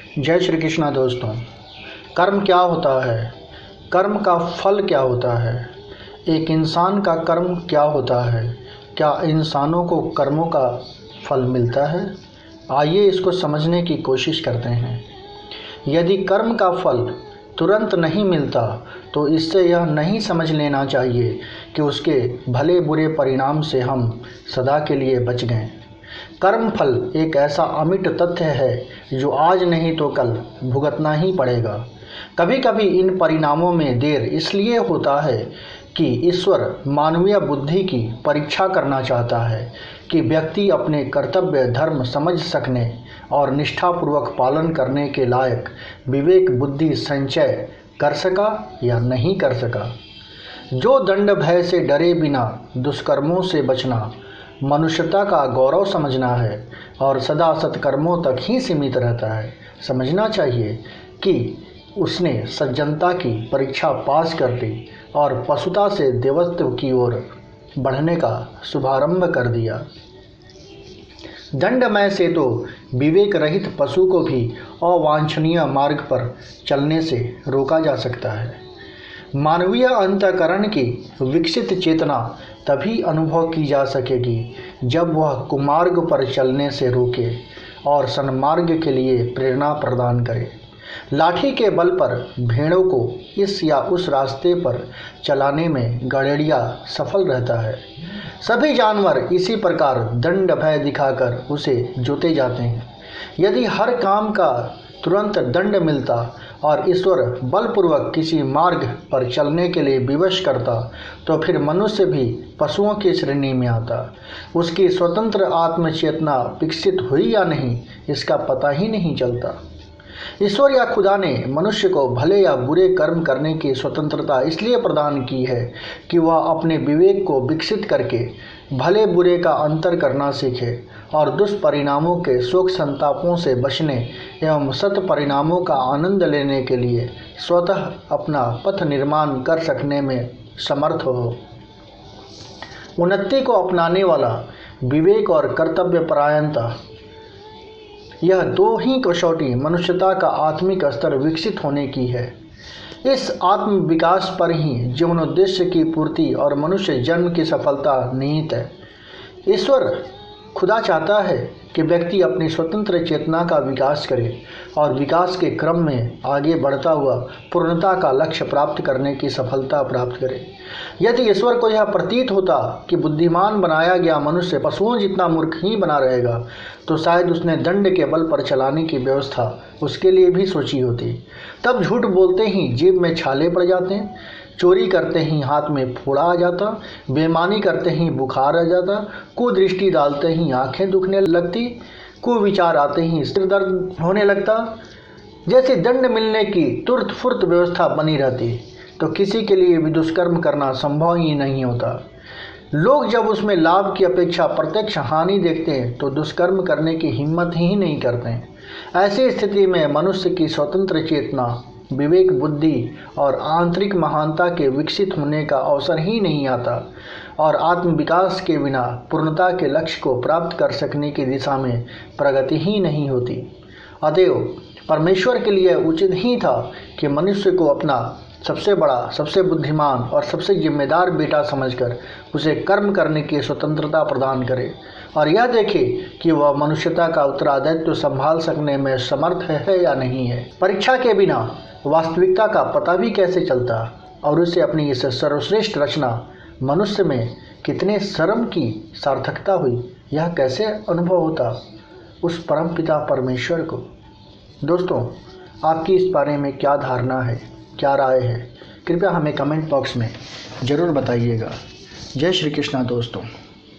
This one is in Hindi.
जय श्री कृष्णा दोस्तों। कर्म क्या होता है? कर्म का फल क्या होता है? एक इंसान का कर्म क्या होता है? क्या इंसानों को कर्मों का फल मिलता है? आइए इसको समझने की कोशिश करते हैं। यदि कर्म का फल तुरंत नहीं मिलता तो इससे यह नहीं समझ लेना चाहिए कि उसके भले बुरे परिणाम से हम सदा के लिए बच गए। कर्म फल एक ऐसा अमिट तथ्य है जो आज नहीं तो कल भुगतना ही पड़ेगा। कभी कभी इन परिणामों में देर इसलिए होता है कि ईश्वर मानवीय बुद्धि की परीक्षा करना चाहता है कि व्यक्ति अपने कर्तव्य धर्म समझ सकने और निष्ठापूर्वक पालन करने के लायक विवेक बुद्धि संचय कर सका या नहीं कर सका। जो दंड भय से डरे बिना दुष्कर्मों से बचना मनुष्यता का गौरव समझना है और सदा सत्कर्मों तक ही सीमित रहता है, समझना चाहिए कि उसने सज्जनता की परीक्षा पास कर दी और पशुता से देवत्व की ओर बढ़ने का शुभारंभ कर दिया। दंडमय से तो विवेक रहित पशु को भी अवांछनीय मार्ग पर चलने से रोका जा सकता है। मानवीय अंतःकरण की विकसित चेतना तभी अनुभव की जा सकेगी जब वह कुमार्ग पर चलने से रोके और सन्मार्ग के लिए प्रेरणा प्रदान करे। लाठी के बल पर भेड़ों को इस या उस रास्ते पर चलाने में गड़ेड़िया सफल रहता है। सभी जानवर इसी प्रकार दंड भय दिखाकर उसे जोते जाते हैं। यदि हर काम का तुरंत दंड मिलता और ईश्वर बलपूर्वक किसी मार्ग पर चलने के लिए विवश करता तो फिर मनुष्य भी पशुओं की श्रेणी में आता। उसकी स्वतंत्र आत्मचेतना विकसित हुई या नहीं इसका पता ही नहीं चलता। ईश्वर या खुदा ने मनुष्य को भले या बुरे कर्म करने की स्वतंत्रता इसलिए प्रदान की है कि वह अपने विवेक को विकसित करके भले बुरे का अंतर करना सीखे और दुष्परिणामों के शोक संतापों से बचने एवं सत परिणामों का आनंद लेने के लिए स्वतः अपना पथ निर्माण कर सकने में समर्थ हो। उन्नति को अपनाने वाला विवेक और कर्तव्य परायणता, यह दो ही कसौटी मनुष्यता का आत्मिक स्तर विकसित होने की है। इस आत्म विकास पर ही जीवनोद्देश्य की पूर्ति और मनुष्य जन्म की सफलता निहित है। ईश्वर खुदा चाहता है कि व्यक्ति अपनी स्वतंत्र चेतना का विकास करे और विकास के क्रम में आगे बढ़ता हुआ पूर्णता का लक्ष्य प्राप्त करने की सफलता प्राप्त करे। यदि ईश्वर को यह प्रतीत होता कि बुद्धिमान बनाया गया मनुष्य पशुओं जितना मूर्ख ही बना रहेगा तो शायद उसने दंड के बल पर चलाने की व्यवस्था उसके लिए भी सोची होती। तब झूठ बोलते ही जीभ में छाले पड़ जाते, चोरी करते ही हाथ में फोड़ा आ जाता, बेईमानी करते ही बुखार आ जाता, कुदृष्टि डालते ही आंखें दुखने लगती, कुविचार आते ही सिर दर्द होने लगता। जैसे दंड मिलने की तुरंत फुर्त व्यवस्था बनी रहती तो किसी के लिए भी दुष्कर्म करना संभव ही नहीं होता। लोग जब उसमें लाभ की अपेक्षा प्रत्यक्ष हानि देखते हैं तो दुष्कर्म करने की हिम्मत ही नहीं करते हैं। ऐसी स्थिति में मनुष्य की स्वतंत्र चेतना, विवेक बुद्धि और आंतरिक महानता के विकसित होने का अवसर ही नहीं आता और आत्म विकास के बिना पूर्णता के लक्ष्य को प्राप्त कर सकने की दिशा में प्रगति ही नहीं होती। अतएव परमेश्वर के लिए उचित ही था कि मनुष्य को अपना सबसे बड़ा, सबसे बुद्धिमान और सबसे जिम्मेदार बेटा समझकर उसे कर्म करने की स्वतंत्रता प्रदान करे और यह देखे कि वह मनुष्यता का उत्तरदायित्व संभाल सकने में समर्थ है या नहीं है। परीक्षा के बिना वास्तविकता का पता भी कैसे चलता और उसे अपनी इस सर्वश्रेष्ठ रचना मनुष्य में कितने श्रम की सार्थकता हुई यह कैसे अनुभव होता उस परम पिता परमेश्वर को। दोस्तों, आपकी इस बारे में क्या धारणा है, क्या राय है, कृपया हमें कमेंट बॉक्स में ज़रूर बताइएगा। जय श्री कृष्णा दोस्तों।